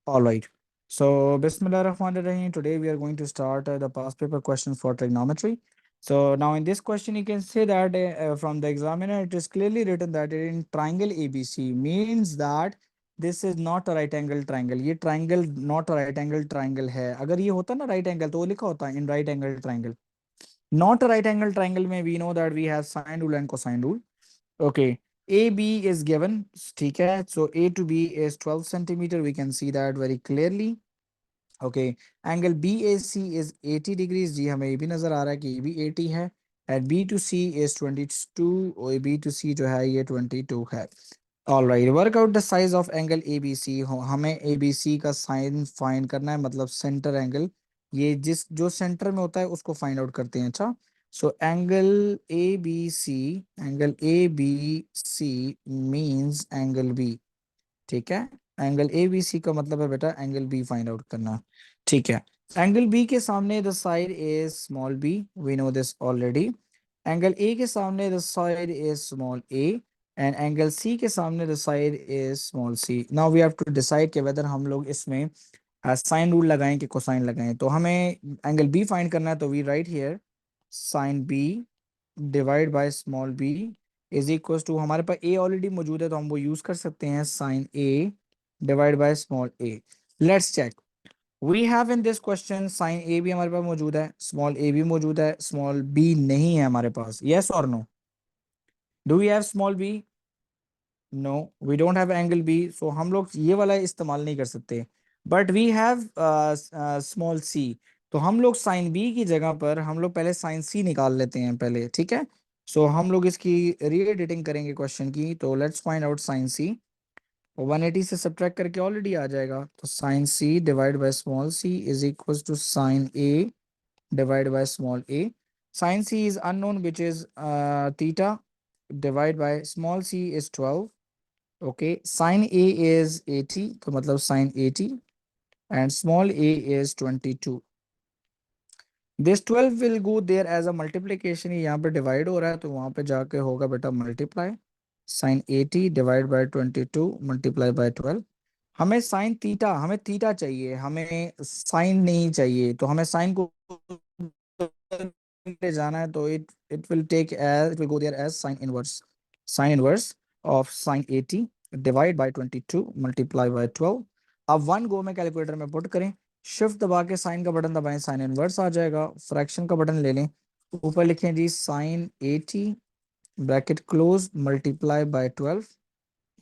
All right. So, Bismillahirrahmanirrahim. Today we are going to start the past paper questions for trigonometry. So, now in this question, you can say that from the examiner, it is clearly written that in triangle ABC means that this is not a right angle triangle. ये triangle not a right angle triangle है. अगर ये होता ना right angle तो वो लिखा होता in right angle triangle. Not a right angle triangle में we know that we have sine rule and cosine rule. Okay. AB is given. ठीक है. So A to B is 12 centimeter. We can see that very clearly. Okay. Angle BAC is 80 degrees. जी हमें ये भी नजर आ रहा है कि ये भी 80 है. And B to C is 22 और B to C जो है ये 22 है. All right. Work out the size of angle ABC. हमें ABC का साइन फाइंड करना है मतलब सेंटर एंगल. ये जिस जो सेंटर में होता है उसको फाइंड आउट करते हैं. अच्छा. So angle ABC means angle B. ठीक है. एंगल ए बी सी का मतलब है बेटा एंगल बी फाइंड आउट करना. ठीक है. एंगल बी के सामने the side is small b. We know this already. Angle A के सामने the side is small a and angle C के सामने the side is small c. Now we have to decide कि whether हम लोग इसमें साइन रूल लगाएं कि कोसाइन लगाएं. तो हमें एंगल बी फाइंड करना है तो we write here sine B divide by small b is equal to. हमारे पास ए ऑलरेडी मौजूद है तो हम वो यूज कर सकते हैं sine A divide by small a. Let's check. We have in this question sine A भी हमारे पास मौजूद है, स्मॉल ए भी मौजूद है, स्मॉल बी नहीं है हमारे पास. यस और no? Do we have small b? No we don't have angle B. So हम लोग ये वाला इस्तेमाल नहीं कर सकते. But we have small c. तो हम लोग साइन बी की जगह पर हम लोग पहले साइन सी निकाल लेते हैं पहले. ठीक है. सो हम लोग इसकी रीएडिटिंग करेंगे क्वेश्चन की. तो let's find out sine C. 180 से सब्ट्रैक्ट करके ऑलरेडी आ जाएगा. तो sine C divide by small c is equal to sine A divide by small a. Sine C is unknown which is theta divide by small c is 12. Okay. Sine A is 80 तो मतलब sine 80 and small a is 22. This 12 will go there as a multiplication. यहाँ पे divide हो रहा है तो वहां पे जाके होगा बेटा multiply. Sine 80 divide by 22 multiply by 12. हमें साइन थीटा, हमें थीटा चाहिए, हमें साइन नहीं चाहिए. तो हमें साइन को ले जाना है तो it will take as it will go there as sine inverse of sine 80 divide by 22 multiply by 12. अब वन गो में कैलकुलेटर में पुट करें. शिफ्ट दबा के साइन का बटन दबाएं, साइन इनवर्स आ जाएगा. फ्रैक्शन का बटन ले लें. ऊपर लिखें जी sine 80 bracket close multiply by 12.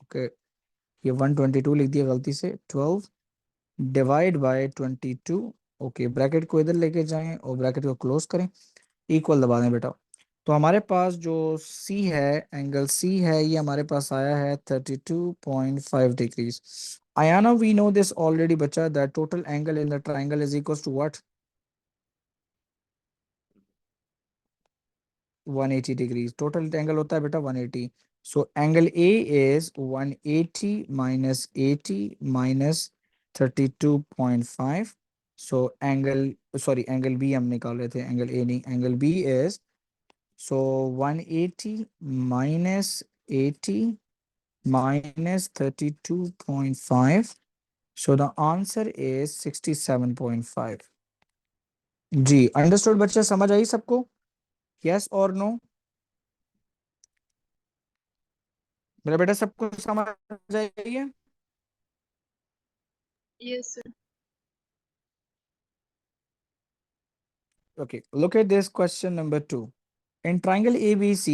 Okay. ये 122 लिख दिया गलती से. 12 डिवाइड बाय 22. ओके. ब्रैकेट को इधर लेके जाएं और ब्रैकेट को क्लोज करें. इक्वल दबा दें बेटा. तो हमारे पास जो सी है, एंगल सी है, ये हमारे पास आया है 32.5 डिग्रीज. आयाना वी नो दिस ऑलरेडी बच्चा that total angle in the triangle is equal to what? 180 degrees. Total angle होता है बेटा 180. So angle A is 180 minus 80 minus 32.5. So angle, sorry angle B हम निकाल रहे थे, एंगल ए नहीं. Angle B is so 180 minus 80 minus 32.5. So the answer is 67.5. जी understood बच्चे, समझ आई सबको? यस और नो? मेरा बेटा सबको समझ आई है? Yes, sir. Okay, look at this question number 2. In triangle ABC,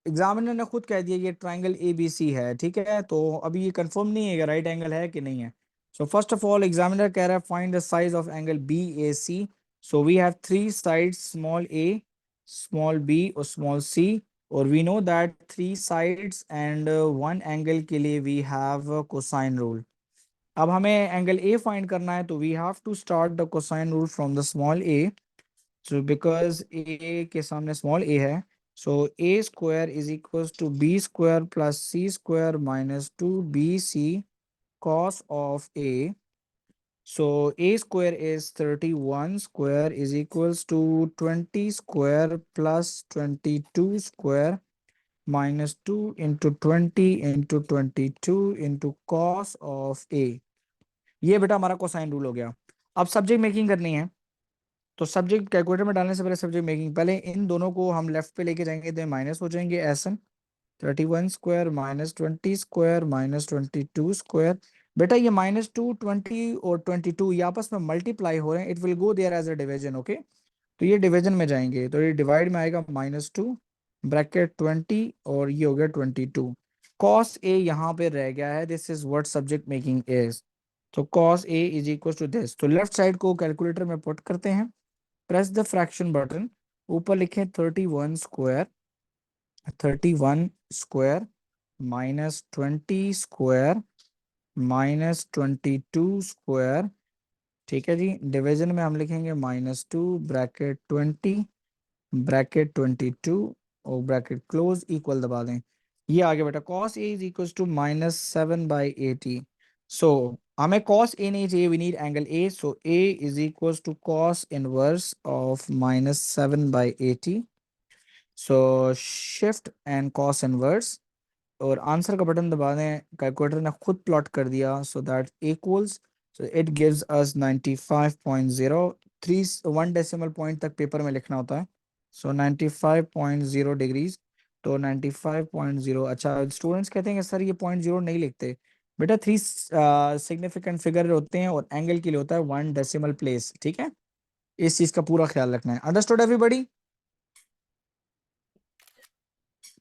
examiner ने खुद कह दिया ये ट्राइंगल एबीसी है. ठीक है. तो अभी ये कंफर्म नहीं है कि राइट एंगल है कि नहीं है. So first of all examiner कह रहा है find the size of angle B A C. So we have three sides small a small b और स्मॉल सी. और we know that three sides and one angle के लिए we have cosine rule. अब हमें angle A find करना है तो we have to start the cosine rule from the small a. So because a के सामने small a है, so a square is equals to b square plus c square minus 2bc cos of a. So a square is 31 square is equals to 20 square plus 22 square -2 into 20 into 22 into cos of A. ये बेटा हमारा cosine rule हो गया। अब subject making करनी है, तो subject calculator में डालने से पहले सब्जेक्ट मेकिंग, पहले इन दोनों को हम लेफ्ट पे लेके जाएंगे तो माइनस हो जाएंगे। एसन 31 square minus 20 square minus 22 square. बेटा ये -2 20 और 22 ये आपस में मल्टीप्लाई हो रहे हैं, it will go there as a division. Okay, तो ये डिवीजन में जाएंगे तो ये डिवाइड में आएगा -2 ब्रैकेट 20 और ये हो गया 22। कॉस ए यहाँ पे रह गया है, this is what subject making is. तो cos A is equal to this, तो लेफ्ट साइड को कैलकुलेटर में पुट करते हैं, प्रेस द फ्रैक्शन बटन, ऊपर लिखें 31 स्क्वायर -20 स्क्वायर -22 स्क्वायर। ठीक है जी, डिवीजन में हम लिखेंगे -2 ब्रैकेट 20 ब्रैकेट 22 और ब्रैकेट क्लोज, इक्वल दबा दें। ये आ गया बेटा, cos A is equal to -7/80। So हमें कॉस ए नहीं चाहिए, we need angle A, so A is equal to cos inverse of -7/80। So shift and cos inverse, और आंसर का बटन दबा दें, कैलकुलेटर ने खुद प्लॉट कर दिया, so that equals, so it gives us 95.03, 1 decimal point तक पेपर में लिखना होता है। सो 95.0 डिग्रीज, तो 95.0। अच्छा, स्टूडेंट्स कहते हैं कि सर ये 0.0 नहीं लिखते। बेटा 3 सिग्निफिकेंट फिगर होते हैं और एंगल के लिए होता है 1 डेसिमल प्लेस। ठीक है, इस चीज का पूरा ख्याल रखना है। Understood everybody?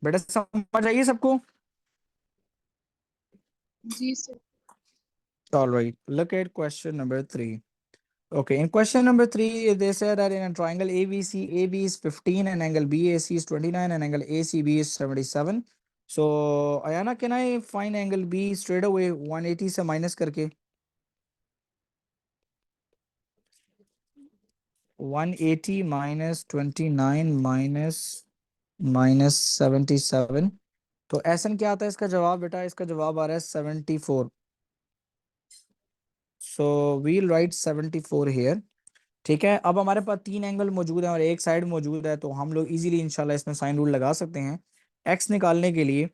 बेटा समझ आइए सबको? जी sir. All right, look at question number 3. Okay, in question number 3, they said that in a triangle ABC, AB is 15 and angle BAC is 29 and angle ACB is 77. So, Ayana, can I find angle B straight away 180 से minus करके? 180 minus 29 minus 77. तो SN क्या आता है इसका जवाब? बेटा इसका जवाब आ रहा है 74. So, we'll write 74 here. ठीक है, अब हमारे पास 3 एंगल मौजूद हैं और एक साइड मौजूद है, तो हम लोग इजीली इंशाल्लाह इसमें साइन रूल लगा सकते हैं। एक्स निकालने के लिए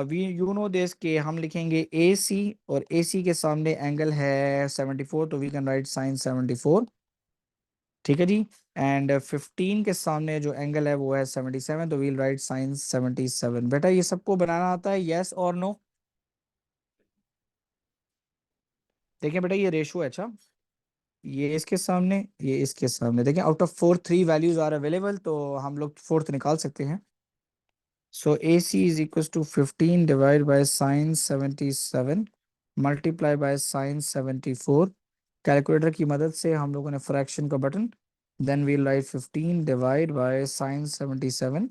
वी यू नो दिस के हम लिखेंगे ए सी, और ए सी के सामने एंगल है 74, तो वी कैन राइट साइन 74। ठीक है जी, एंड 15 के सामने जो एंगल है वो है 77, तो वील राइट साइन 77। बेटा ये सबको बनाना आता है, यस और नो? देखिए बेटा ये रेशो है। अच्छा, ये इसके सामने, ये इसके सामने, देखिए out of 4 3 values are available, तो हम लोग फोर्थ निकाल सकते हैं। So A C is equal to 15 divide by sine 77 multiply by sine 74। Calculator की मदद से हम लोगों ने फ्रैक्शन का button, then we write 15 divide by sine 77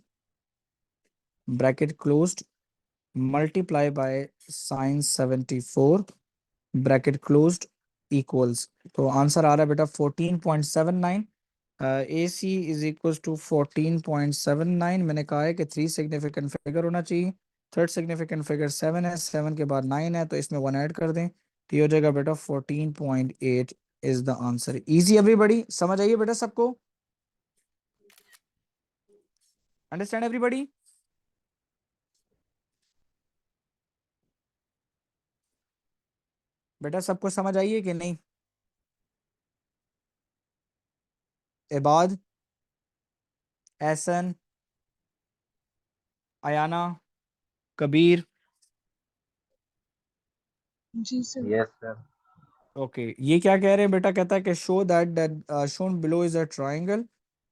bracket closed multiply by sine 74 bracket closed equals. तो आंसर आ रहा है बेटा 14.79। A C is equal to 14.79। मैंने कहा है कि 3 सिग्निफिकेंट फिगर होना चाहिए, थर्ड सिग्निफिकेंट फिगर 7 है, 7 के बाद 9 है, तो इसमें 1 ऐड कर दें, तो ये हो जाएगा बेटा 14.8 is the answer. Easy everybody, समझ आइए बेटा सबको? Understand everybody? बेटा सबको समझ आइए कि नहीं? इबाद, एहसन, अयाना, कबीर? जी सर। Yes sir. ओके, ये क्या कह रहे हैं बेटा? कहता है कि show that that shown below is a triangle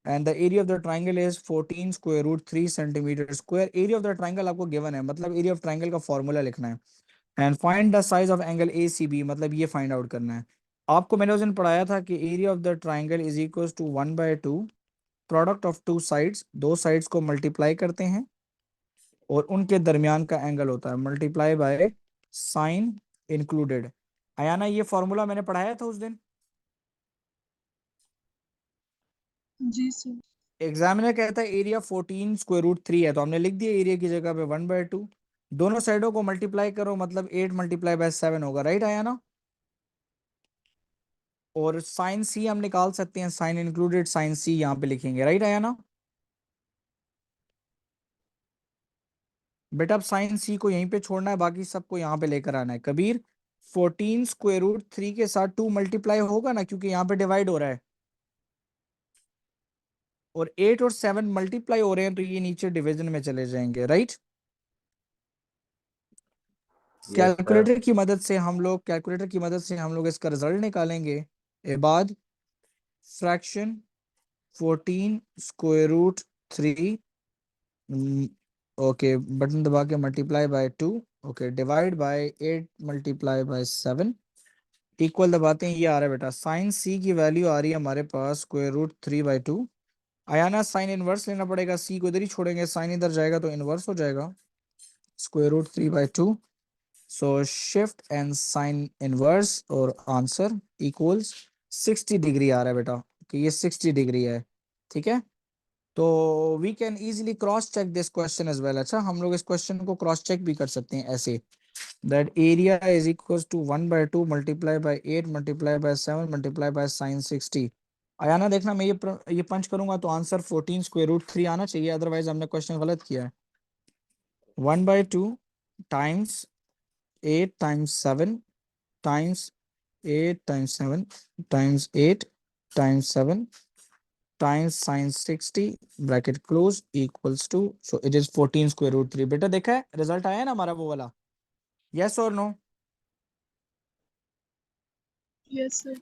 and the area of the triangle is 14 square root 3 centimetre square. Area of the triangle आपको गिवन है, मतलब एरिया ऑफ ट्राइंगल का फॉर्मूला लिखना है। And find the size of angle A C B, मतलब ये find out करना है। आपको मैंने उस दिन पढ़ाया था कि area of the triangle is equal to 1/2 product of two sides, दो साइड्स को मल्टीप्लाई करते हैं और उनके दरमियान का एंगल होता है multiply by sine included. Ayana ये फॉर्मूला मैंने पढ़ाया था उस दिन। जी सर। एग्जामिनर कहता है एरिया 14 स्क्वायर रूट 3 है, तो हमने लिख दिया एरिया की जगह पे 1/2। दोनों साइडों को मल्टीप्लाई करो, मतलब 8 मल्टीप्लाई बाय 7 होगा, राइट आया ना? और साइन सी हम निकाल सकते हैं, साइन इंक्लूडेड साइन सी यहाँ पे लिखेंगे, राइट आया ना? बेटा अब साइन सी को यहीं पे छोड़ना है, बाकी सबको यहाँ पे लेकर आना है। कबीर 14 स्क्वायर रूट 3 के साथ 2 मल्टीप्लाई होगा ना, क्योंकि यहाँ पे डिवाइड हो रहा है, और 8 और 7 मल्टीप्लाई हो रहे हैं, तो ये नीचे डिवीजन में चले जाएंगे, राइट। Yes sir. कैलकुलेटर की मदद से हम लोग इसका रिजल्ट निकालेंगे। Ibad fraction 14 square root 3, okay button दबा के multiply by 2, okay divide by 8 multiply by 7, equal दबाते हैं, ये आ रहा है बेटा साइन सी की वैल्यू आ रही है हमारे पास square root 3/2। Ayana sine inverse लेना पड़ेगा, सी को इधर ही छोड़ेंगे, साइन इधर जाएगा तो इनवर्स हो जाएगा square root 3/2। So shift and sine inverse और आंसर इक्वल्स 60 डिग्री आ रहा है बेटा, कि ये 60 डिग्री है, ठीक है। तो we can easily cross check this question as well. अच्छा हम लोग इस क्वेश्चन को क्रॉस चेक भी कर सकते हैं ऐसे, that area is equals to 1/2 multiply by 8 multiply by 7 multiply by sine 60। Ayana देखना मैं ये पंच करूंगा तो आंसर 14 स्क्वायर रूट 3 आना चाहिए, अदरवाइज हमने क्वेश्चन गलत किया है। 1/2 times 8 times 7 times 8 times 7 times 8 times 7 times sine 60 bracket close equals to, so it is 14 square root 3। बेटा देखा है रिजल्ट आया है ना हमारा वो वाला, यस और no. Yes, sir.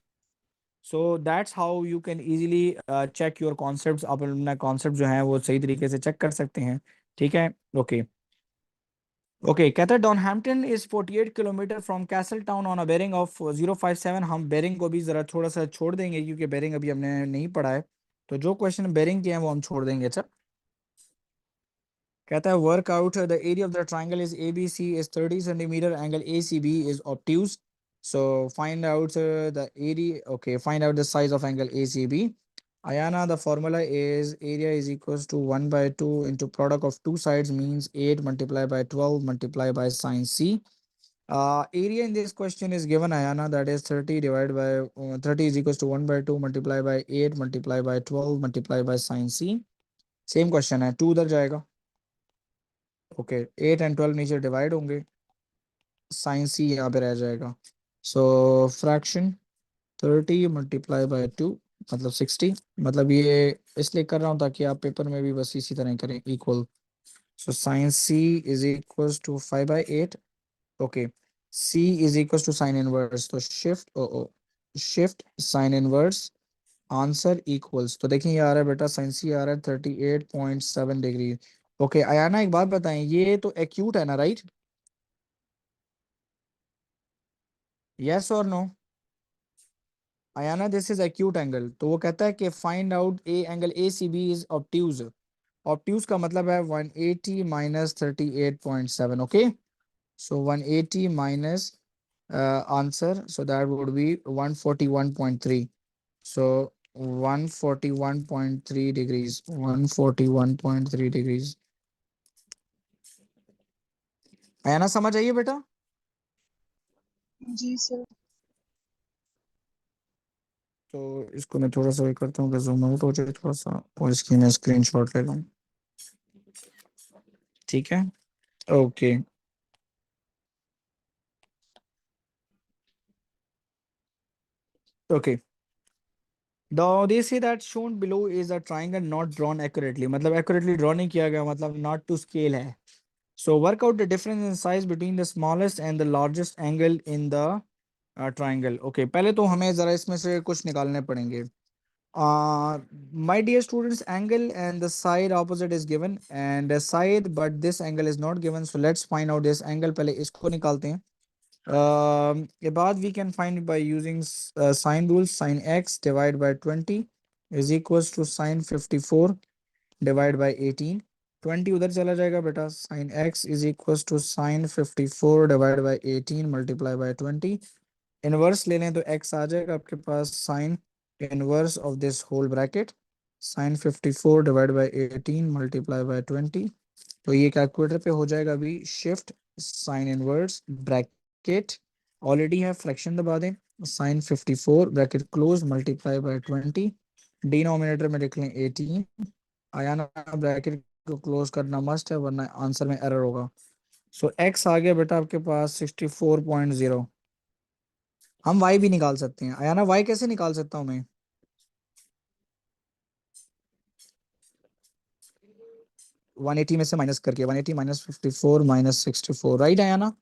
So that's how you can easily check your concepts. आप अपना कॉन्सेप्ट जो है वो सही तरीके से चेक कर सकते हैं, ठीक है। ओके ओके कहता है Donhampton is 48 kilometre from Castle Town on a bearing of 057। हम बेरिंग को भी जरा थोड़ा सा छोड़ देंगे, क्योंकि बेरिंग अभी हमने नहीं पढ़ा है, तो जो क्वेश्चन बेरिंग के हैं वो हम छोड़ देंगे। अच्छा कहता है work out the area of the triangle is A B C is 30 centimetre, angle A C B is obtuse, so find out the area, okay find out the size of angle A C B. Ayana, the formula is area is equals to 1/2 into product of two sides means 8 multiplied by 12 multiplied by sine c. Area in this question is given, Ayana, that is 30 divided by 30 is equals to 1/2 multiplied by 8 multiplied by 12 multiplied by sine c. Same question है, 2 उधर जाएगा, okay 8 and 12 नीचे divide होंगे, sign सी यहाँ पे रह जाएगा। सो fraction 30 multiply by 2 मतलब 60, मतलब ये इसलिए कर रहा हूँ ताकि आप पेपर में भी बस इसी तरह करें, equal. So sine C is equals to 5/8, okay C is equals to sine inverse, तो shift shift sine inverse answer equals, तो देखिए ये आ रहा है बेटा साइन सी आ रहा है 38.7 डिग्री। ओके आयाना एक बात बताएं, ये तो एक्यूट है ना, राइट, यस और no. Ayana this is acute angle, तो वो कहता है कि find out a angle A C B is obtuse. Obtuse का मतलब है 180 minus 38.7, okay. So 180 minus answer, so that would be 141.3, so 141.3 degrees, 141.3 degrees. Ayana समझ आइए बेटा। जी सर। तो इसको मैं थोड़ा सा करता हूँ कि जूम आउट हो जाए थोड़ा सा, और इसकी मैं स्क्रीनशॉट ले लूँ, ठीक है। Okay okay they say that shown below is a triangle not drawn accurately, मतलब accurately draw नहीं किया गया, मतलब not to scale है। So work out the difference in size between the smallest and the largest angle in the triangle। Okay पहले तो हमें जरा इसमें से कुछ निकालने पड़ेंगे। My dear students, angle and the side opposite is given and the side but this angle is not given, so let's find out this angle। पहले इसको निकालते हैं। Above we can find by using sine rules, sine x divided by 20 is equals to sine 54 divided by 18। 20 उधर चला जाएगा बेटा, sin x is equals to sin 54 divided by 18 multiply by 20। Inverse ले लें तो x आ जाएगा आपके पास sin inverse of this whole bracket, sin 54 divided by 18 multiply by 20। तो ये कैलकुलेटर पे हो जाएगा अभी shift sine inverse bracket already है, फ्रैक्शन दबा दें, sine 54 bracket close multiply by 20, denominator में लिख लें 18, आयाना ब्रैकेट को क्लोज करना मस्ट है वरना आंसर में एरर होगा। सो एक्स आ गया बेटा आपके पास 64.0। हम वाई भी निकाल सकते हैं। आया ना, वाई कैसे निकाल सकता हूँ मैं? 180 में से माइनस करके 180 माइनस 54 माइनस 64, राइट आया ना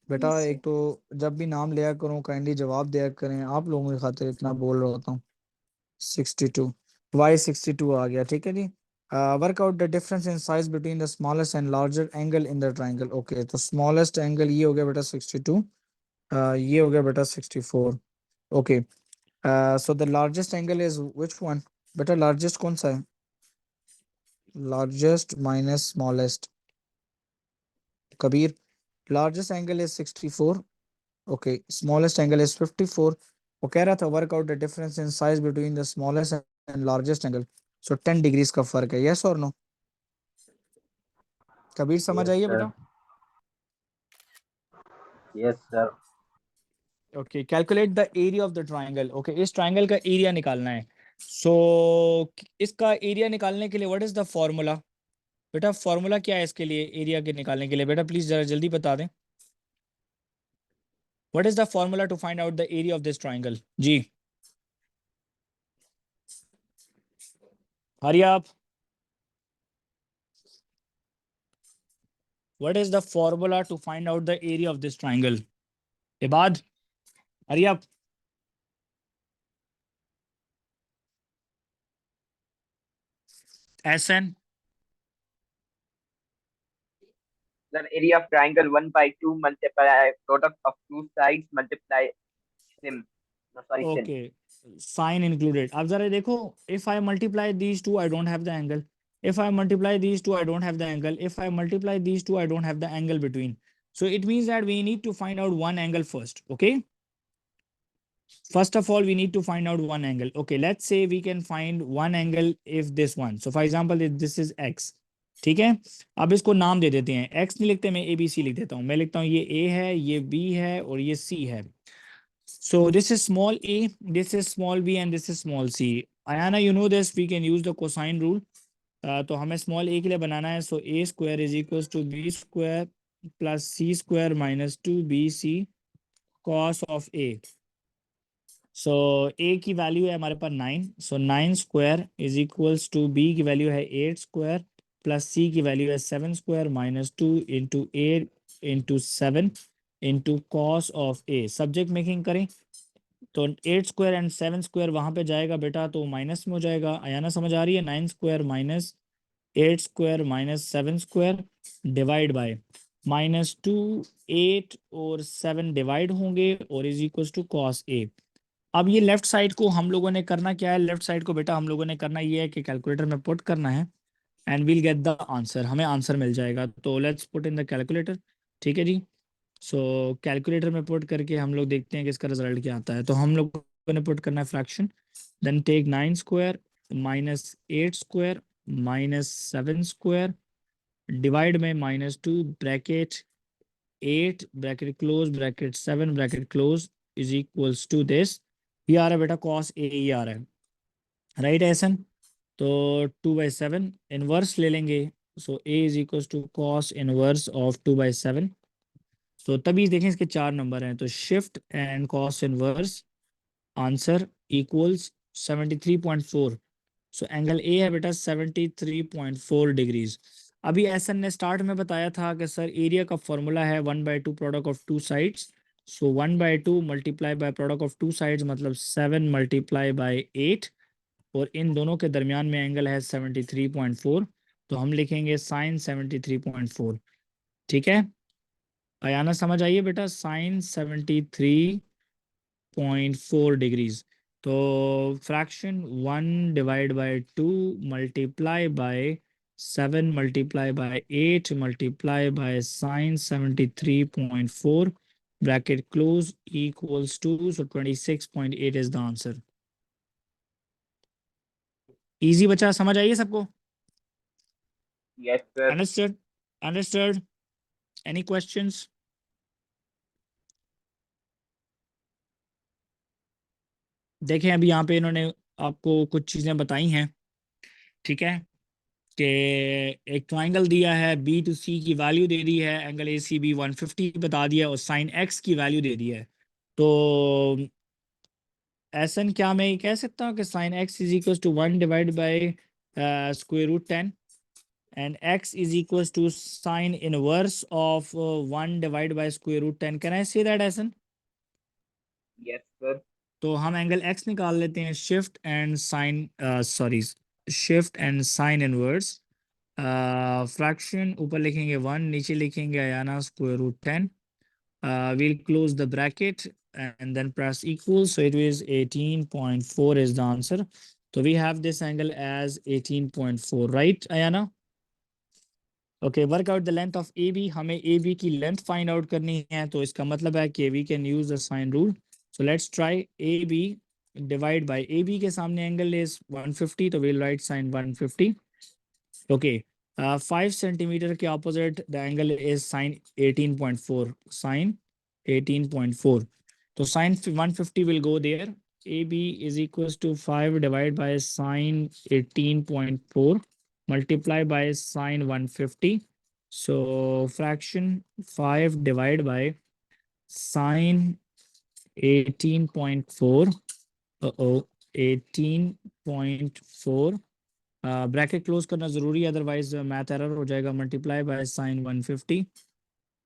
बेटा? यस एक सर। तो जब भी नाम लिया करूँ काइंडली जवाब दिया करें, आप लोगों की खातिर इतना बोल रहा होता हूँ। 62, वाई 62 आ गया, ठीक है जी। Work out the difference in size between the smallest and larger angle in the triangle. Okay, तो स्मॉलेस्ट एंगल ये हो गया बेटा 62, ये हो गया बेटा 64। Okay, so the largest angle is which one? बेटा लार्जेस्ट कौन सा है? Largest minus smallest. Kabir, largest angle is 64, okay, smallest angle is 54। वो कह रहा था work out the difference in size between the smallest and largest angle. So 10 degrees का फर्क है, यस और नो? कबीर समझ Yes, आइए sir. बेटा। Yes, sir. Okay, calculate the area of the triangle. Okay, इस ट्राइंगल का एरिया निकालना है। सो इसका एरिया निकालने के लिए व्हाट इज द फॉर्मूला? बेटा फॉर्मूला क्या है इसके लिए, एरिया के निकालने के लिए? बेटा प्लीज जरा जल्दी बता दें, what is the formula to find out the area of this triangle? जी hurry up, what is the formula to find out the area of this triangle? Ibad, hurry up. एसएन, The area of triangle 1 by 2 multiply product of two sides multiply sim. No, sorry, sin. Okay, sine included. अब जरा देखो, if I multiply these two I don't have the angle, if I multiply these two I don't have the angle, if I multiply these two I don't have the angle between. So it means that we need to find out one angle first. Okay, first of all we need to find out one angle. Okay, let's say we can find one angle if this one, so for example if this is x, ठीक है। अब इसको नाम दे देते हैं, x नहीं लिखते, मैं ABC लिख देता हूँ। मैं लिखता हूँ ये A है, ये B है और ये C है। So this is small a, this is small b, and this is small c. Ayana, you know this, we can use the cosine rule. तो हमें स्मॉल ए के लिए बनाना है। So A square is equal to B square plus C square minus 2bc cos of A. So A की value है हमारे पास 9, so 9 square is equals to B की वैल्यू है 8 स्क्वायर प्लस सी की वैल्यू है 7 square minus 2 into 8 into 7 into cos of A. Subject making करें तो 8 स्क्वायर एंड 7 स्क्वायर वहां पे जाएगा बेटा तो माइनस में हो जाएगा। आयाना समझ आ रही है? 9 square minus 8 square minus 7 square divide by -2, 8 और 7 डिवाइड होंगे और is equal to cos A. अब ये लेफ्ट साइड को हम लोगों ने करना क्या है? लेफ्ट साइड को बेटा हम लोगों ने करना ये है कि कैलकुलेटर में पुट करना है and we'll get the answer, हमें आंसर मिल जाएगा। तो let's put in the calculator, ठीक है जी। सो कैलकुलेटर में पुट करके हम लोग देखते हैं कि इसका रिजल्ट क्या आता है। तो हम लोग ने पुट करना है fraction, then take 9 square minus 8 square minus 7 square divide में -2 bracket 8 bracket close bracket 7 bracket close is equals to this. ये आ रहा है बेटा कॉस ए, ये आ रहा है, राइट ऐसन? तो 2/7 इनवर्स ले लेंगे। So A is equals to cos inverse of 2/7। तो तभी देखें इसके 4 नंबर हैं, तो shift and cos inverse answer equals 73.4। So angle A है बेटा 73.4 डिग्रीज। अभी एसन ने स्टार्ट में बताया था कि सर एरिया का फॉर्मूला है 1/2 product of two sides. So 1/2 multiply by product of two sides मतलब 7 मल्टीप्लाई बाय 8 और इन दोनों के दरमियान में एंगल है 73.4, तो हम लिखेंगे साइन 73.4, ठीक है। आयाना समझ आइए बेटा, साइन 73.4 डिग्रीज। तो fraction 1 divide by 2 multiply by 7 multiply by 8 multiply by sine 73.4 bracket close equals to, so 26.8 is the answer. Easy बचा, समझ आइए सबको? Yes, sir. Understood? Understood? Any questions? देखें अभी यहाँ पे इन्होंने आपको कुछ चीज़ें बताई हैं। ठीक है, कि एक ट्राइंगल दिया है, बी टू सी की वैल्यू दे दी है, एंगल ए सी बी 150 बता दिया और साइन एक्स की वैल्यू दे दी है। तो ऐसा क्या मैं ये कह सकता हूँ कि sine x is equal to 1 divide by square root 10 and x is equals to sine inverse of 1 divided by square root 10. Can I say that, Asan? Yes, sir. तो हम एंगल x निकाल लेते हैं, shift and sine, sorry, shift and sine inverse, fraction ऊपर लिखेंगे 1, नीचे लिखेंगे Ayana square root 10, we'll close the bracket and then press equal, so it is 18.4 is the answer. So we have this angle as 18.4, right Ayana? Okay, work out the length of A B, हमें A B की length find out करनी है, तो इसका मतलब है कि we can use the sine rule. So let's try A B divide by A B के सामने एंगल इज 150, तो will write sine 150। Okay, 5 centimetre के opposite the angle is sine 18.4, sine 18.4, तो sine 150 will go there, A B is equals to 5 divide by sine 18.4 multiply by sine 150, so fraction 5 divided by sine 18.4, 18.4, bracket close करना जरूरी है, otherwise math error हो जाएगा, multiply by sine 150,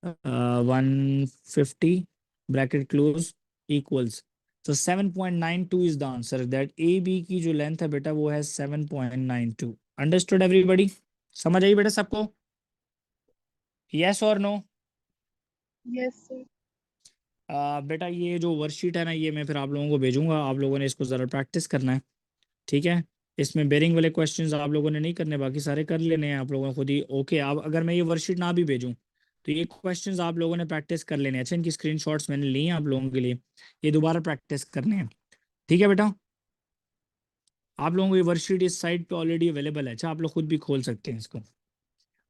150 bracket close equals, तो 7.92 is the answer, that A B की जो length है बेटा वो है 7.92। Understood everybody? समझ आई बेटा सबको? यस और नो? Yes sir. बेटा ये जो वर्कशीट है ना, ये मैं फिर आप लोगों को भेजूंगा, आप लोगों ने इसको ज़रा प्रैक्टिस करना है, ठीक है? इसमें बेरिंग वाले क्वेश्चंस आप लोगों ने नहीं करने, बाकी सारे कर लेने हैं आप लोगों ने खुद ही। ओके, अब अगर मैं ये वर्कशीट ना भी भेजूं तो ये क्वेश्चंस आप लोगों ने प्रैक्टिस कर लेने हैं। अच्छा, इनकी स्क्रीनशॉट्स मैंने ली हैं आप लोगों के लिए, ये दोबारा प्रैक्टिस करने हैं, ठीक है बेटा? आप लोगों को ये वर्कशीट इस साइट पे ऑलरेडी अवेलेबल है, अच्छा आप लोग खुद भी खोल सकते हैं इसको।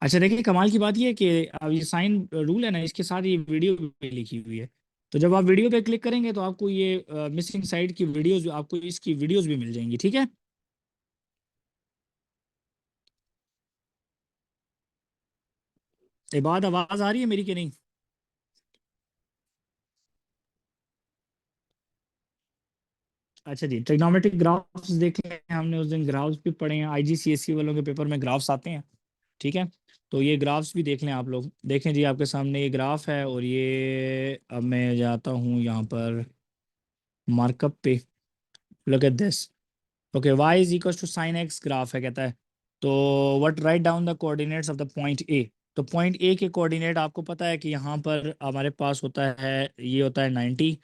अच्छा देखिए, कमाल की बात ये है कि अब ये साइन रूल है ना, इसके साथ ये वीडियो भी लिखी हुई है, तो जब आप वीडियो पे क्लिक करेंगे तो आपको ये मिसिंग साइड की वीडियोस, आपको इसकी वीडियोस भी मिल जाएंगी, ठीक है? इबाद, आवाज आ रही है मेरी कि नहीं? अच्छा जी, ट्रिग्नोमेट्रिक ग्राफ्स देख लें, हमने उस दिन ग्राफ्स भी पढ़े हैं, आईजीसीएसई वालों के पेपर में ग्राफ्स आते हैं, ठीक है? तो ये ग्राफ्स भी देख लें आप लोग, देखें जी आपके सामने ये ग्राफ है, और ये अब मैं जाता हूँ यहाँ पर मार्कअप पे, look at this. Okay, y is equal to sine x graph है कहता है, तो what, write down the coordinates of the point A. तो पॉइंट ए के कोऑर्डिनेट आपको पता है कि यहाँ पर हमारे पास होता है, ये होता है 90,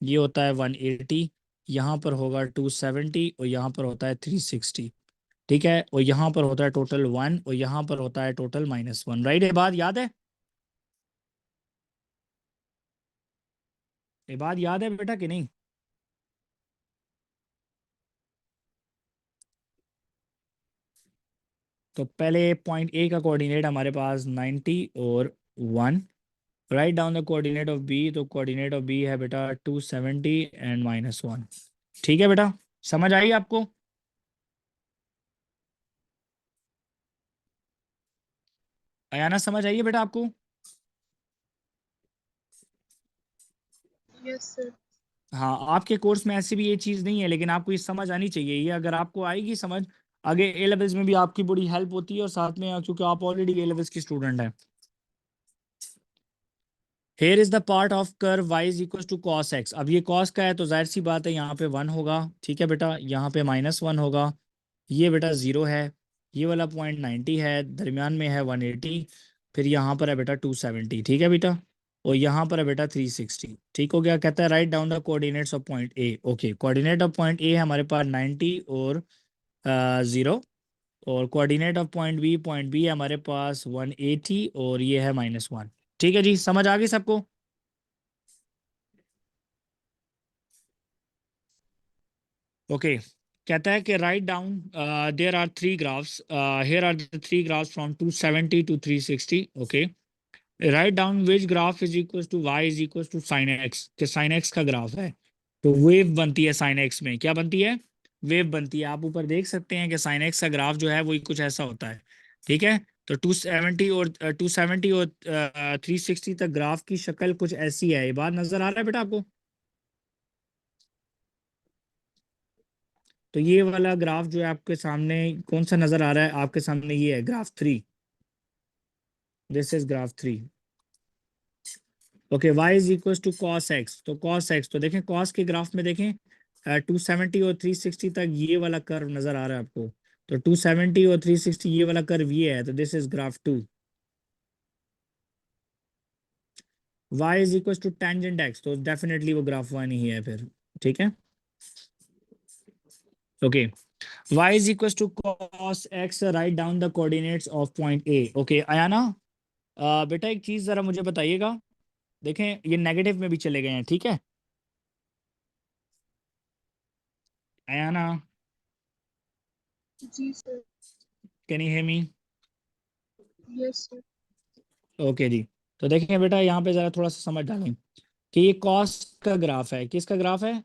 ये होता है 180, यहाँ पर होगा 270 और यहाँ पर होता है 360, ठीक है? और यहाँ पर होता है टोटल 1 और यहाँ पर होता है टोटल -1, राइट? ये बात याद है? ये बात याद है बेटा कि नहीं? तो पहले पॉइंट ए का कोऑर्डिनेट हमारे पास 90 और 1, write down the coordinate of B, तो कोऑर्डिनेट ऑफ बी है बेटा 270 एंड -1, ठीक है बेटा? समझ आई आपको? अयाना समझ आइए बेटा आपको? Yes sir. हाँ, आपके कोर्स में ऐसी भी ये चीज़ नहीं है, लेकिन आपको ये समझ आनी चाहिए, ये अगर आपको आएगी समझ, आगे ए लेवल्स में भी आपकी बड़ी हेल्प होती है, और साथ में क्योंकि आप ऑलरेडी ए लेवल्स की स्टूडेंट हैं। Here is the part of curve y is equal to cos x, अब ये कॉस का है तो जाहिर सी बात है यहाँ पे 1 होगा, ठीक है बेटा? यहाँ पे -1 होगा, ये बेटा 0 है, ये वाला पॉइंट 90 है, दरमियान में है 180, फिर यहाँ पर है बेटा 270, ठीक है बेटा? और यहाँ पर है बेटा 360, ठीक हो गया? कहता है right down the coordinates of point A. Okay, coordinate of point ए है हमारे पास 90 और 0, और कोऑर्डिनेट ऑफ पॉइंट बी है हमारे पास 180 और ये है -1, ठीक है जी? समझ आ गई सबको? ओके, कहता है कि write down, there are 3 graphs, here are the 3 graphs from 270 to 360। Okay, write down which graph is equal to y is equal to sine x, कि साइन एक्स का ग्राफ है, तो वेव बनती है साइन एक्स में, क्या बनती है? वेव बनती है। आप ऊपर देख सकते हैं कि साइन एक्स का ग्राफ जो है वही कुछ ऐसा होता है। ठीक है, तो 270 और 360 तक ग्राफ की शक्ल कुछ ऐसी है। ये बात नजर आ रहा है बेटा आपको? तो ये वाला ग्राफ जो है आपके सामने कौन सा नजर आ रहा है आपके सामने? ये है graph 3। This is graph 3। Okay, y is equal to cos x. तो कॉस एक्स, तो देखें कॉस के ग्राफ में देखें 270 और 360 तक ये वाला कर्व नजर आ रहा है आपको। तो 270 और 360 ये वाला कर्व ये है, तो this is graph 2। y is equal to tangent x, तो डेफिनेटली वो ग्राफ 1 ही है फिर। ठीक है, okay. y is equal to cos x, write down the coordinates of point A. Okay Ayana, बेटा एक चीज जरा मुझे बताइएगा। देखें ये नेगेटिव में भी चले गए हैं, ठीक है अयाना? जी sir. Can you hear me? Yes sir. Okay जी। तो देखें बेटा यहाँ पे जरा थोड़ा सा समझ डालें कि ये कॉस का ग्राफ है। किसका ग्राफ है?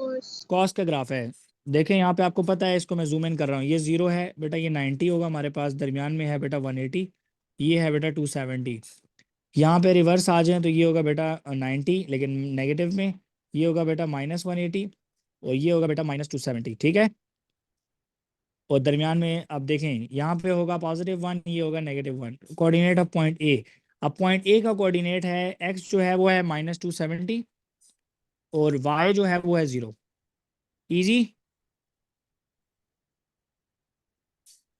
कॉस। कॉस का ग्राफ है। देखें यहाँ पे आपको पता है, इसको मैं जूम इन कर रहा हूँ, ये 0 है बेटा, ये 90 होगा हमारे पास, दरमियान में है बेटा 180, ये है बेटा 270। यहाँ पे रिवर्स आ जाए तो ये होगा बेटा 90 लेकिन नेगेटिव में, ये होगा बेटा -180 और ये होगा बेटा -270। ठीक है, और दरमियान में अब देखें यहाँ पे होगा +1, ये होगा -1। कोऑर्डिनेट ऑफ पॉइंट ए। अब पॉइंट ए का कोऑर्डिनेट है एक्स जो है वो है -270 और वाई जो है वो है 0। Easy.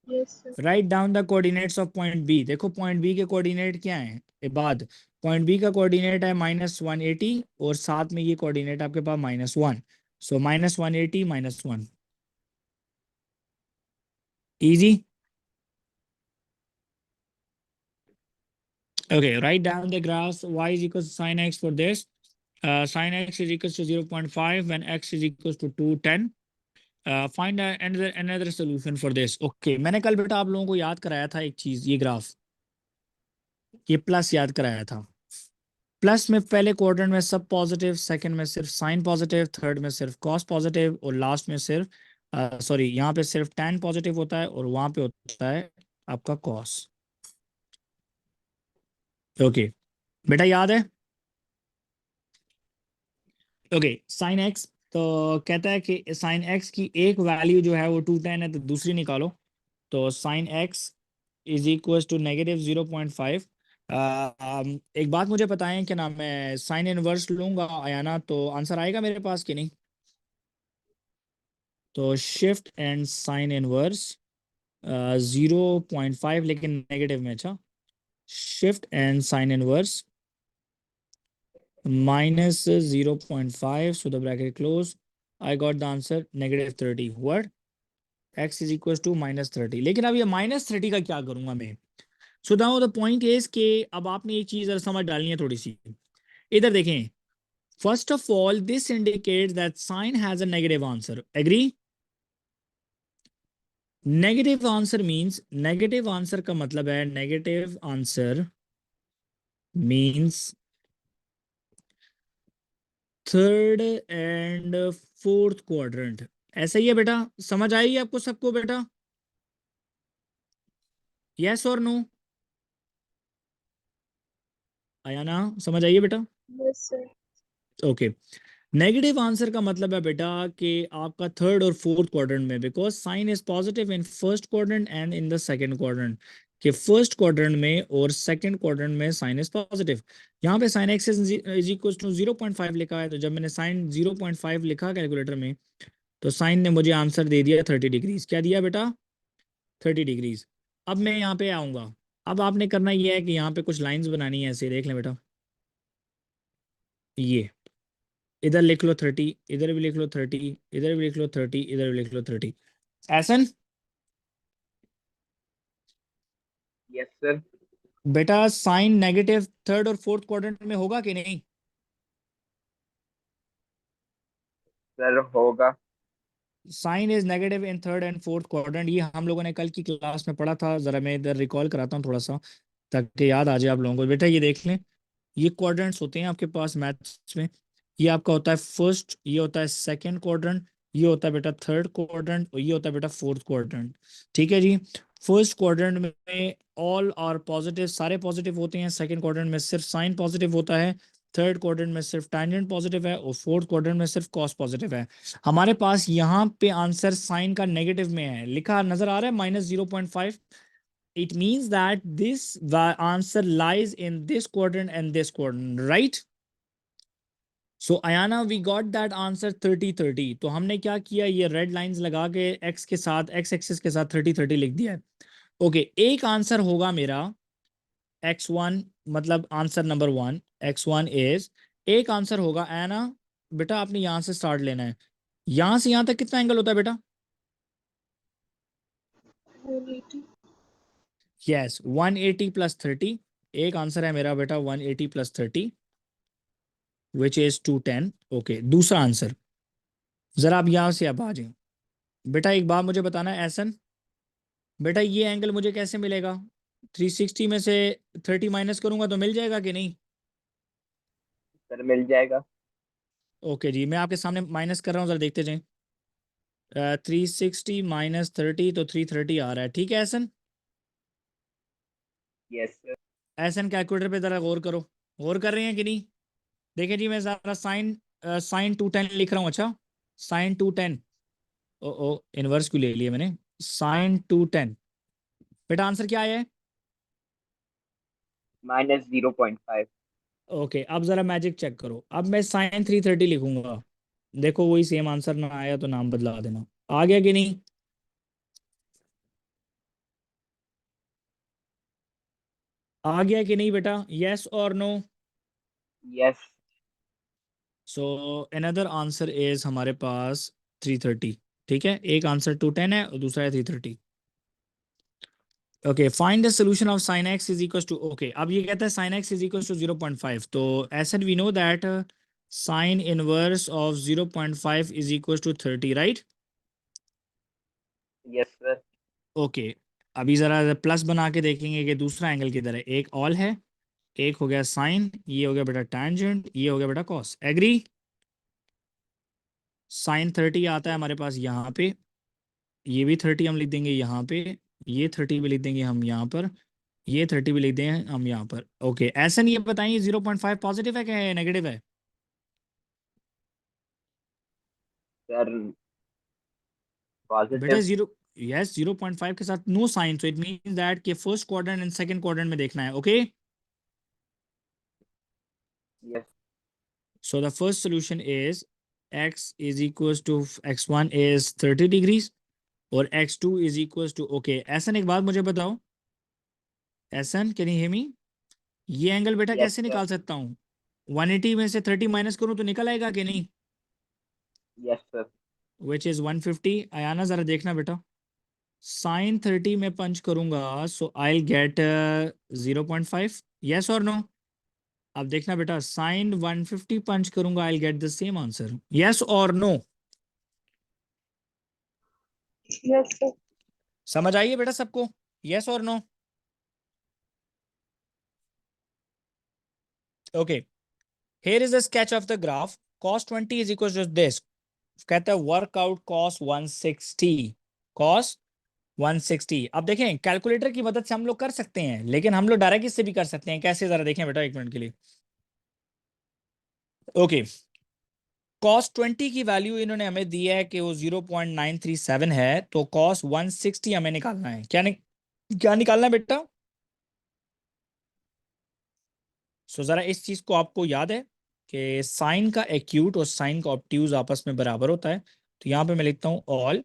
Yes sir. Write down the coordinates of point B. देखो पॉइंट बी के कोऑर्डिनेट क्या हैं ये बाद। पॉइंट बी का कोऑर्डिनेट है -180 और साथ में ये कोऑर्डिनेट आपके पास -1। सो -180 -1। Easy. Okay, write down the graphs. Y is equals to sin x for this. Sin x is equals to 0.5 when x is equals to 210. Find another solution for this. Okay, मैंने कल बेटा आप लोगों को याद कराया था एक चीज, ये ग्राफ, ये प्लस याद कराया था। प्लस में पहले क्वाड्रेंट में सब पॉजिटिव, सेकंड में सिर्फ साइन पॉजिटिव, थर्ड में सिर्फ कॉस पॉजिटिव और लास्ट में सिर्फ सॉरी यहाँ पे सिर्फ tan पॉजिटिव होता है और वहां पे होता है आपका कॉस। ओके बेटा याद है? ओके साइन एक्स, तो कहता है कि साइन एक्स की एक वैल्यू जो है वो 210 है, तो दूसरी निकालो। तो sine x is equal to -0.5। एक बात मुझे बताएं, क्या नाम है, साइन इनवर्स लूंगा आयाना तो आंसर आएगा मेरे पास कि नहीं? तो शिफ्ट एंड साइन इनवर्स 0.5 लेकिन नेगेटिव में। अच्छा, shift and sine inverse -0.5, so the bracket close. I got the answer -30. What? X is equals to -30। लेकिन अब ये -30 का क्या करूंगा मैं? So now the point is कि अब आपने ये चीज जरा समझ डालनी है थोड़ी सी। इधर देखें, first of all this indicates that sign has a negative answer. Agree? Negative answer means, negative answer का मतलब है, negative answer means third and fourth quadrant. ऐसा ही है बेटा, समझ आई आपको सबको बेटा? यस और नो? आया ना, समझ आइए बेटा? Yes sir. Okay, negative answer का मतलब है बेटा कि आपका थर्ड और फोर्थ क्वाड्रेंट में, because sine is positive in first quadrant and in the second quadrant, कि फर्स्ट क्वाड्रेंट में और सेकंड क्वाड्रेंट में साइन इज पॉजिटिव। यहाँ पे sine x is equal to 0.5 लिखा है, तो जब मैंने साइन 0.5 लिखा कैलकुलेटर में तो साइन ने मुझे आंसर दे दिया 30 डिग्रीज। क्या दिया बेटा? 30 डिग्रीज। अब मैं यहाँ पे आऊँगा, अब आपने करना ये है कि यहाँ पे कुछ लाइंस बनानी है, ऐसे देख लें बेटा, ये इधर लिख लो 30, इधर भी लिख लो 30, इधर भी लिख लो 30, इधर भी लिख लो 30। Ahsan yes sir. बेटा साइन नेगेटिव थर्ड और फोर्थ क्वाड्रेंट में होगा कि नहीं? सर होगा। Sine is negative in third and fourth quadrant, ये हम लोगों ने कल की क्लास में पढ़ा था। जरा मैं इधर रिकॉल कराता हूँ थोड़ा सा ताकि याद आ जाए आप लोगों को। बेटा ये देख लें, ये क्वाड्रेंट्स होते हैं आपके पास मैथ्स में, ये आपका होता है फर्स्ट, ये होता है सेकंड क्वाड्रेंट, ये होता है बेटा थर्ड क्वाड्रेंट और ये होता है बेटा फोर्थ क्वाड्रेंट। ठीक है जी। फर्स्ट क्वाड्रेंट में ऑल आर पॉजिटिव, सारे पॉजिटिव होते हैं। सेकंड क्वाड्रेंट में सिर्फ साइन पॉजिटिव होता है। थर्ड क्वाड्रेंट में सिर्फ टैंजेंट पॉजिटिव है और फोर्थ क्वाड्रेंट में सिर्फ कॉस पॉजिटिव है। हमारे पास यहाँ पे आंसर साइन का नेगेटिव में है, लिखा नजर आ रहा है -0.5। It means that this the answer lies in this quadrant and this quadrant, right? So Ayana, we got that answer 30-30। तो हमने क्या किया, ये रेड लाइंस लगा के x के साथ, x एक्सिस के साथ 30-30 लिख दिया है। ओके, एक आंसर होगा मेरा x1, मतलब आंसर नंबर 1, x1 इज, एक आंसर होगा आयना बेटा, आपने यहां से स्टार्ट लेना है। यहां से यहां तक कितना एंगल होता है बेटा? 180। यस, 180 + 30। एक आंसर है मेरा बेटा 180 + 30 विच इज 210। ओके, दूसरा आंसर, जरा आप यहां से अब आ जाए बेटा। एक बात मुझे बताना है एहसन बेटा, ये एंगल मुझे कैसे मिलेगा? 360 में से 30 माइनस करूंगा तो मिल जाएगा कि नहीं? सर मिल जाएगा। ओके जी, मैं आपके सामने माइनस कर रहा हूँ, जरा देखते जाएं। 360 - 30 तो 330 आ रहा है। ठीक है Ahsan, yes sir. Ahsan calculator पे जरा गौर करो, गौर कर रहे हैं कि नहीं? देखिए जी, मैं जरा साइन 210 लिख रहा हूँ। अच्छा, साइन 210, ओ इनवर्स क्यों ले लिया मैंने? साइन 210 बेटा, आंसर क्या आया है? -0.5। ओके, अब जरा मैजिक चेक करो। अब मैं साइन 330 लिखूंगा, देखो वही सेम आंसर ना आया तो नाम बदला देना। आ गया कि नहीं? आ गया कि नहीं बेटा? यस और no? Yes. So another answer is हमारे पास 330। ठीक है, एक आंसर 210 है और दूसरा है 330। Okay, find the solution of sin x is equal to, okay अब ये कहता है sin x is equal to 0.5। तो ऐसा we know that sine inverse of 0.5 is equal to 30, right? Yes sir. Okay, अभी जरा प्लस बना के देखेंगे कि दूसरा एंगल किधर है। एक ऑल है, एक हो गया साइन, ये हो गया बेटा टैंजेंट, ये हो गया बेटा कॉस। एग्री? साइन 30 आता है हमारे पास यहाँ पे, ये भी 30 हम लिख देंगे यहाँ पे, ये 30 भी लिख देंगे हम यहाँ पर, ये 30 भी लिख देंगे हम यहाँ पर। ओके, ऐसा नहीं, ये बताइए 0.5 पॉजिटिव है क्या नेगेटिव है? सर बेटा पॉजिटिव। जीरो, यस 0.5 के साथ no sign, so it means that कि first quadrant and second quadrant में देखना है। Okay, yes. so the first solution is x is equals to x1 is 30 degrees और x2 is equals to, okay ऐसन एक बात मुझे बताओ, ऐसन कैन यू हियर मी? ये एंगल बेटा यस कैसे सर। निकाल सकता हूँ? 180 में से 30 माइनस करूँ तो निकल आएगा कि नहीं? Yes sir. Which is 150। Ayana जरा देखना बेटा, साइन 30 में पंच करूंगा सो आई गेट 0.5, यस और नो? अब देखना बेटा, साइन 150 पंच करूंगा I get the same answer, yes और नो? Yes sir. समझ आइए बेटा सबको, यस और no? Okay, here is the sketch of the graph. cos 20 is equal to this, कहता है वर्कआउट cos 160, cos 160। अब देखें, कैलकुलेटर की मदद से हम लोग कर सकते हैं, लेकिन हम लोग डायरेक्ट इससे भी कर सकते हैं। कैसे, जरा देखें बेटा, एक मिनट के लिए। ओके, cos 20 की वैल्यू इन्होंने हमें दी है कि वो 0.937 है, तो cos 160 हमें निकालना है। क्या निकालना है बेटा? सो जरा इस चीज को आपको याद है कि साइन का एक्यूट और साइन का ऑब्ट्यूज आपस में बराबर होता है। तो यहाँ पे मैं लिखता हूँ ऑल,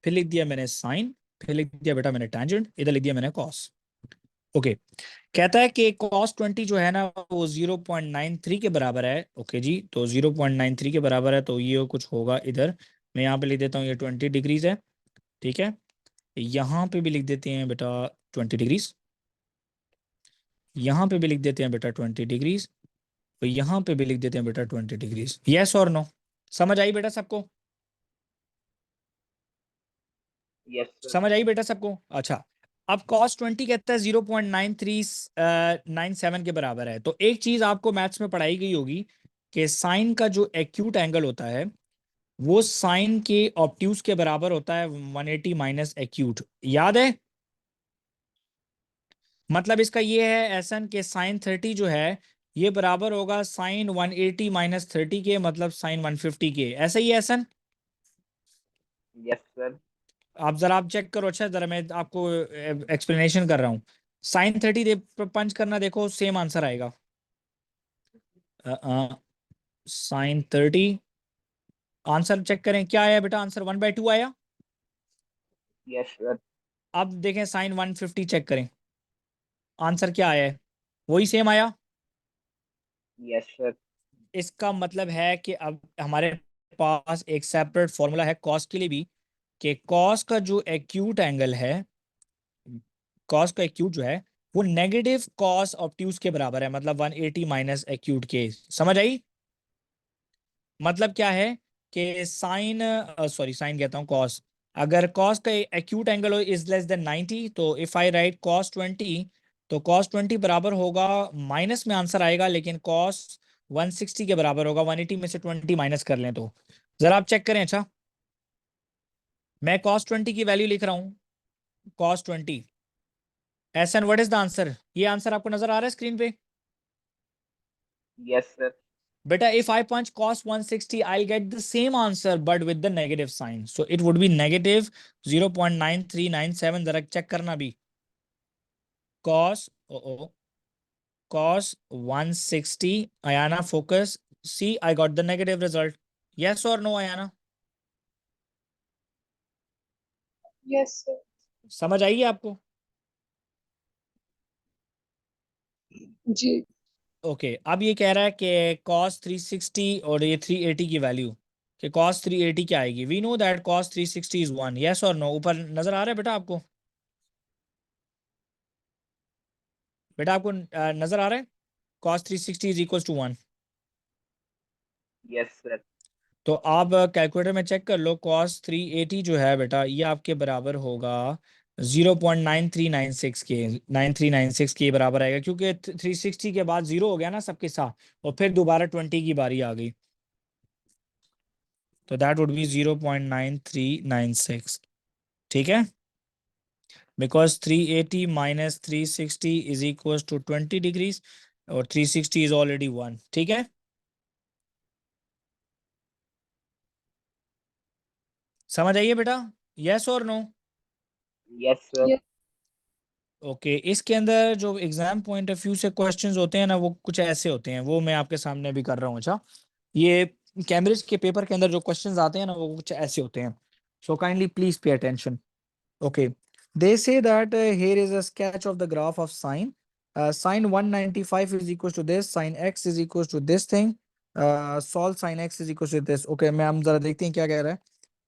फिर लिख दिया मैंने साइन, फिर लिख दिया बेटा मैंने टैंजेंट, इधर लिख दिया मैंने कॉस। ओके, कहता है कि cos 20 जो है ना वो 0.93 के बराबर है। ओके जी, तो 0.93 के बराबर है, तो ये कुछ होगा इधर। मैं यहाँ पे लिख देता हूँ ये 20 डिग्रीज है। ठीक है, यहाँ पे भी लिख देते हैं बेटा 20 डिग्रीज, यहाँ पे भी लिख देते हैं बेटा 20 डिग्रीज, तो यहाँ पे भी लिख देते हैं बेटा 20 डिग्रीज। यस और नो? समझ आई बेटा सबको? Yes sir. समझ आई बेटा सबको? अच्छा, अब cos 20 कहता है 0.9397 के बराबर है। तो एक चीज आपको मैथ्स में पढ़ाई गई होगी कि साइन का जो एक्यूट एंगल होता है वो साइन के ऑब्ट्यूज के बराबर होता है 180 माइनस एक्यूट, याद है? मतलब इसका ये है एसन के साइन 30 जो है ये बराबर होगा साइन 180 माइनस 30 के, मतलब साइन 150 के, ऐसा ही है एसन? Yes sir. आप जरा आप चेक करो, अच्छा जरा मैं आपको एक्सप्लेनेशन कर रहा हूँ। साइन 30 दे पंच करना, देखो सेम आंसर आएगा। साइन 30 आंसर चेक करें क्या आया बेटा, आंसर 1/2 आया। Yes sir. अब देखें साइन 150 चेक करें, आंसर क्या आया है, वही सेम आया। Yes sir. इसका मतलब है कि अब हमारे पास एक सेपरेट फॉर्मूला है कॉस के लिए भी, कि कॉस का जो एक्यूट एंगल है, कॉस का एक्यूट जो है वो नेगेटिव कॉस ऑब्ट्यूज के बराबर है, मतलब 180 माइनस एक्यूट के। समझ आई? मतलब क्या है कि साइन, सॉरी साइन कहता हूँ, कॉस, अगर कॉस का acute angle is less than 90, तो इफ आई राइट कॉस 20, तो कॉस 20 बराबर होगा, माइनस में आंसर आएगा, लेकिन कॉस 160 के बराबर होगा। 180 में से 20 माइनस कर लें तो जरा आप चेक करें। अच्छा, मैं कॉस 20 की वैल्यू लिख रहा हूँ, cos 20 S N, what is the answer? ये आंसर आपको नजर आ रहा है स्क्रीन पे यस सर। बेटा? if I punch cos 160 I'll get the same answer but with the negative sign, so it would be negative 0.9397। जरा चेक करना भी, cos cos 160, Ayana focus, see I got the negative result, yes or no Ayana? Yes, sir. समझ आई है आपको? जी। Okay अब ये कह रहा है कि cos 360 और ये 380 की वैल्यू, कि cos 380 क्या आएगी? We know that cos 360 is 1, yes और नो? ऊपर नजर आ रहा है बेटा आपको? बेटा आपको नजर आ रहा है cos 360 is equal to 1? Yes sir. तो आप कैलकुलेटर में चेक कर लो, cos 380 जो है बेटा ये आपके बराबर होगा 0.9396 के, 9396 के बराबर आएगा, क्योंकि 360 के बाद जीरो हो गया ना सबके साथ, और फिर दोबारा 20 की बारी आ गई, तो दैट वुड बी 0.9396। ठीक है, because 380 minus 360 is equal to 20 degrees, और 360 इज ऑलरेडी 1। ठीक है, समझ आइए बेटा, यस और no? Yes sir. Yes. Okay इसके अंदर जो एग्जाम पॉइंट ऑफ व्यू से क्वेश्चंस होते हैं ना, वो कुछ ऐसे होते हैं, वो मैं आपके सामने भी कर रहा हूँ। अच्छा, ये कैम्ब्रिज के पेपर के अंदर जो क्वेश्चंस आते हैं ना, वो कुछ ऐसे होते हैं, so kindly please pay attention. Okay, they say that here is a sketch of the graph of sine. Sine 195 is equals to this, sine x is equals to this thing, solve sine x is equals to this. Okay, मैं हम जरा देखते हैं क्या कह रहा है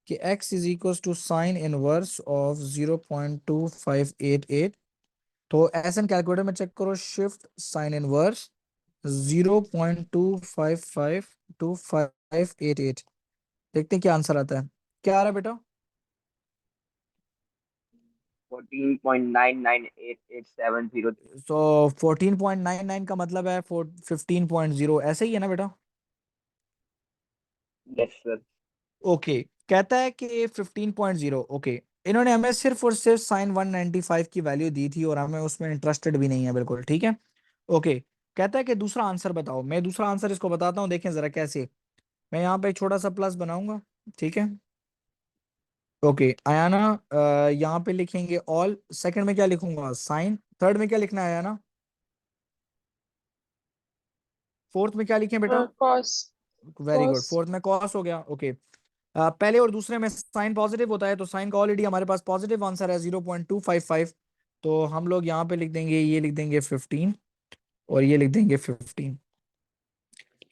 कि x is equals to sine inverse of 0.2588। तो एस एन कैलकुलेटर में चेक करो, शिफ्ट साइन इनवर्स 0.255258, देखते हैं क्या आंसर आता है। क्या आ रहा है बेटा? 14.998870। तो 14.99 का मतलब है 15.0, ऐसे ही है ना बेटा? Yes sir. ओके, कहता है कि 15.0। ओके, इन्होंने हमें सिर्फ और सिर्फ साइन 195 की वैल्यू दी थी और हमें उसमें इंटरेस्टेड भी नहीं है बिल्कुल। ठीक है, ओके, कहता है कि दूसरा आंसर बताओ। मैं दूसरा आंसर इसको बताता हूँ, देखें जरा कैसे। मैं यहाँ पे एक छोटा सा प्लस बनाऊंगा, ठीक है? ओके आयाना, यहाँ पे लिखेंगे ऑल, सेकंड में क्या लिखूंगा? साइन, थर्ड में क्या लिखना है आयाना? फोर्थ में क्या लिखें बेटा? Cos. Very good, Cos. Fourth में कॉस हो गया। ओके, पहले और दूसरे में साइन पॉजिटिव होता है, तो साइन का ऑलरेडी हमारे पास पॉजिटिव आंसर है 0.255, तो हम लोग यहाँ पे लिख देंगे, ये लिख देंगे 15, और ये लिख देंगे 15,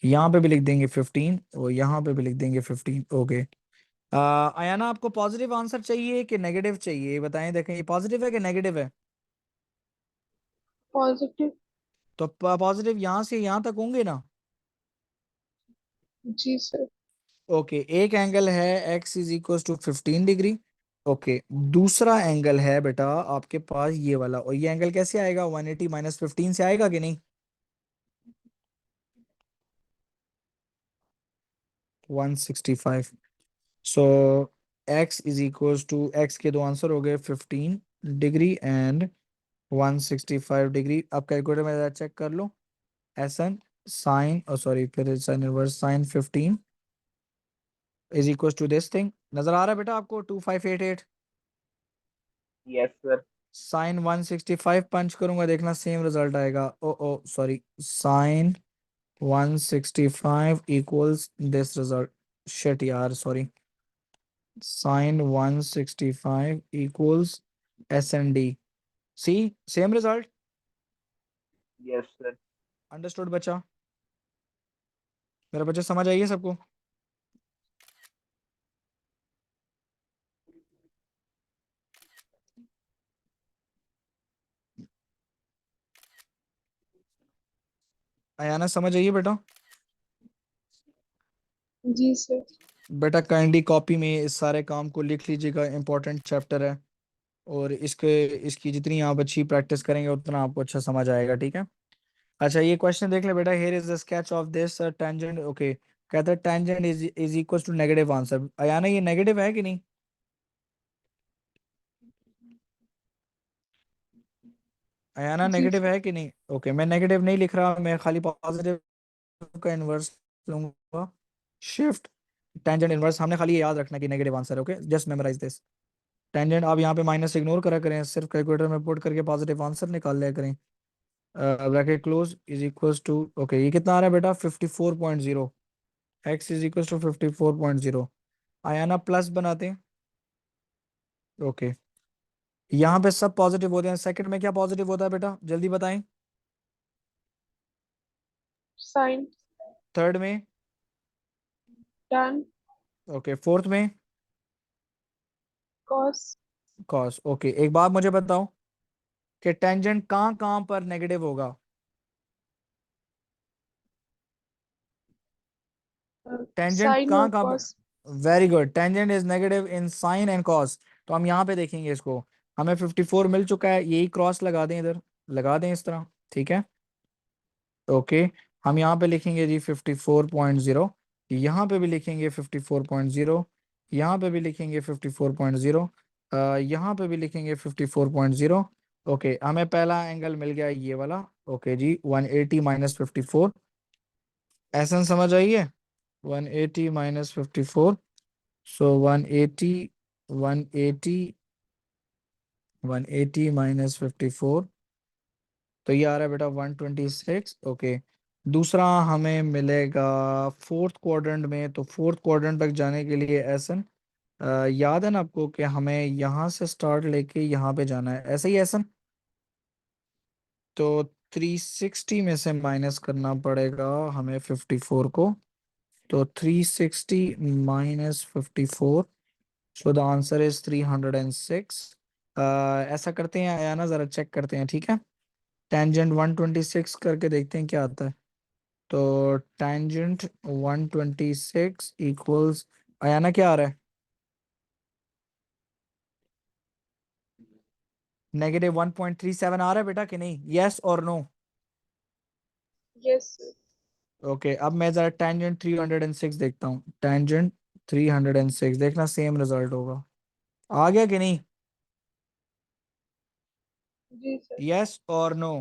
यहाँ पे भी लिख देंगे 15, और यहाँ पे भी लिख देंगे 15। ओके, आयाना आपको पॉजिटिव आंसर चाहिए कि नेगेटिव चाहिए, ये बताएं। देखें ये पॉजिटिव है कि नेगेटिव है? Positive. तो पॉजिटिव यहाँ से यहाँ तक होंगे ना? जी सर। ओके, एक एंगल है x is equal to 15 degree. Okay, दूसरा एंगल है बेटा आपके पास ये वाला, और ये एंगल कैसे आएगा? 180 माइनस 15 से आएगा कि नहीं? 165. So x is equals to, x के दो आंसर हो गए 15 डिग्री एंड 165 डिग्री. अब कैलकुलेटर में चेक कर लो. एसन साइन, सॉरी फिर sine inverse sine 15 is equals to this thing. नजर आ रहा है बेटा आपको 2588. yes sir. साइन 165 पंच करूंगा, देखना सेम रिजल्ट आएगा. Oh sorry, sine 165 equals this result. Shit यार, sorry. Sine 165 equals S N D. See same result. Yes sir. Understood बच्चा? मेरा बच्चा समझ आई है सबको? आयाना समझ आई है बेटा? जी सर. बेटा काइंडली कॉपी में इस सारे काम को लिख लीजिएगा, इंपॉर्टेंट चैप्टर है. और इसकी जितनी आप अच्छी प्रैक्टिस करेंगे उतना आपको अच्छा समझ आएगा. ठीक है. अच्छा ये क्वेश्चन देख ले बेटा. Here is the sketch of this tangent. Okay, कहता है tangent is equal to negative answer. Ayana ये नेगेटिव है कि नहीं? आयाना जी नेगेटिव सर. है कि नहीं? ओके, मैं नेगेटिव नहीं लिख रहा, मैं खाली पॉजिटिव का इनवर्स लूंगा. शिफ्ट टेंजेंट इनवर्स, हमने खाली ये याद रखना कि negative answer. Okay, just memorise this. Tangent आप यहाँ पे माइनस इग्नोर करा करें, सिर्फ कैलकुलेटर में पुट करके पॉजिटिव आंसर निकाल लिया करें. Bracket close is equals to, okay ये कितना आ रहा है बेटा? 54.0. x is equals to 54.0. Ayana plus बनाते हैं. ओके, यहाँ पे सब पॉजिटिव होते हैं. सेकंड में क्या पॉजिटिव होता है बेटा, जल्दी बताएं. साइन. थर्ड में. टैन. ओके, फोर्थ में. कॉस. कॉस. ओके, एक बात मुझे बताओ कि टेंजेंट कहाँ कहाँ पर नेगेटिव होगा? टेंजेंट साइन कहाँ और कहाँ कॉस. पर? Very good. Tangent is negative in sine and cos. तो हम यहाँ पे देखेंगे इसको. हमें 54 मिल चुका है, यही क्रॉस लगा दें, इधर लगा दें इस तरह. ठीक है. ओके, हम यहाँ पे लिखेंगे जी 54.0. यहाँ पे भी लिखेंगे 54.0. यहाँ पे भी लिखेंगे 54.0. यहाँ पे भी लिखेंगे 54.0. ओके, हमें पहला एंगल मिल गया ये वाला. ओके जी, 180 माइनस 54. ऐसा समझ आइए. 180 माइनस 54. सो 180, 180, 180 माइनस 54. तो ये आ रहा है बेटा 126. ओके, दूसरा हमें मिलेगा फोर्थ क्वाड्रेंट में. तो फोर्थ क्वाड्रेंट तक जाने के लिए ऐसन, याद है ना आपको कि हमें यहाँ से स्टार्ट लेके यहाँ पे जाना है, ऐसा ही ऐसन. तो 360 में से माइनस करना पड़ेगा हमें 54 को. तो 360 minus 54. So the answer is 306. ऐसा करते हैं आया ना, जरा चेक करते हैं. ठीक है, टेंजेंट 126 करके देखते हैं क्या आता है. तो टेंजेंट 126 इक्वल्स, आयाना क्या आ रहा है? नेगेटिव 1.37 आ रहा है बेटा कि नहीं? यस और नो? Yes sir. ओके, अब मैं जरा टेंजेंट 306 देखता हूँ. टेंजेंट 306, देखना सेम रिजल्ट होगा. आ गया कि नहीं? जी सर. यस और नो?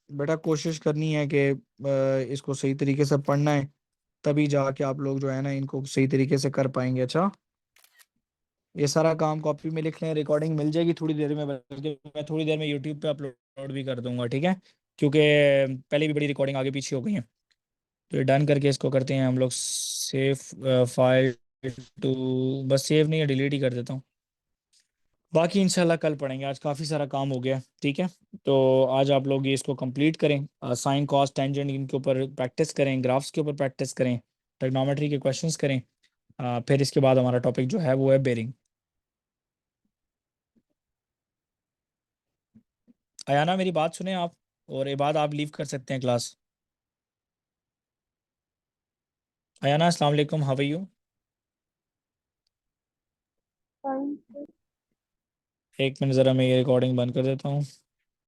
बेटा कोशिश करनी है कि इसको सही तरीके से पढ़ना है, तभी जाके आप लोग जो है ना इनको सही तरीके से कर पाएंगे. अच्छा, ये सारा काम कॉपी में लिख लें. रिकॉर्डिंग मिल जाएगी थोड़ी देर में, बल्कि मैं थोड़ी देर में यूट्यूब पे अपलोड भी कर दूंगा. ठीक है, क्योंकि पहले भी बड़ी रिकॉर्डिंग आगे पीछे हो गई है. तो ये डन करके इसको करते हैं हम लोग सेव फाइल टू. बस सेव नहीं है, डिलीट ही कर देता हूँ. बाकी इंशाल्लाह कल पढ़ेंगे, आज काफ़ी सारा काम हो गया. ठीक है, तो आज आप लोग ये इसको कंप्लीट करें. साइन कॉस टेंजेंट इनके ऊपर प्रैक्टिस करें, ग्राफ्स के ऊपर प्रैक्टिस करें, ट्रिग्नोमेट्री के क्वेश्चंस करें. फिर इसके बाद हमारा टॉपिक जो है वो है बेरिंग. आयाना मेरी बात सुने आप, और ये बाद आप लीव कर सकते हैं क्लास. आयाना अस्सलाम वालेकुम, how are you? Fine sir. एक मिनट ज़रा मैं ये रिकॉर्डिंग बंद कर देता हूँ.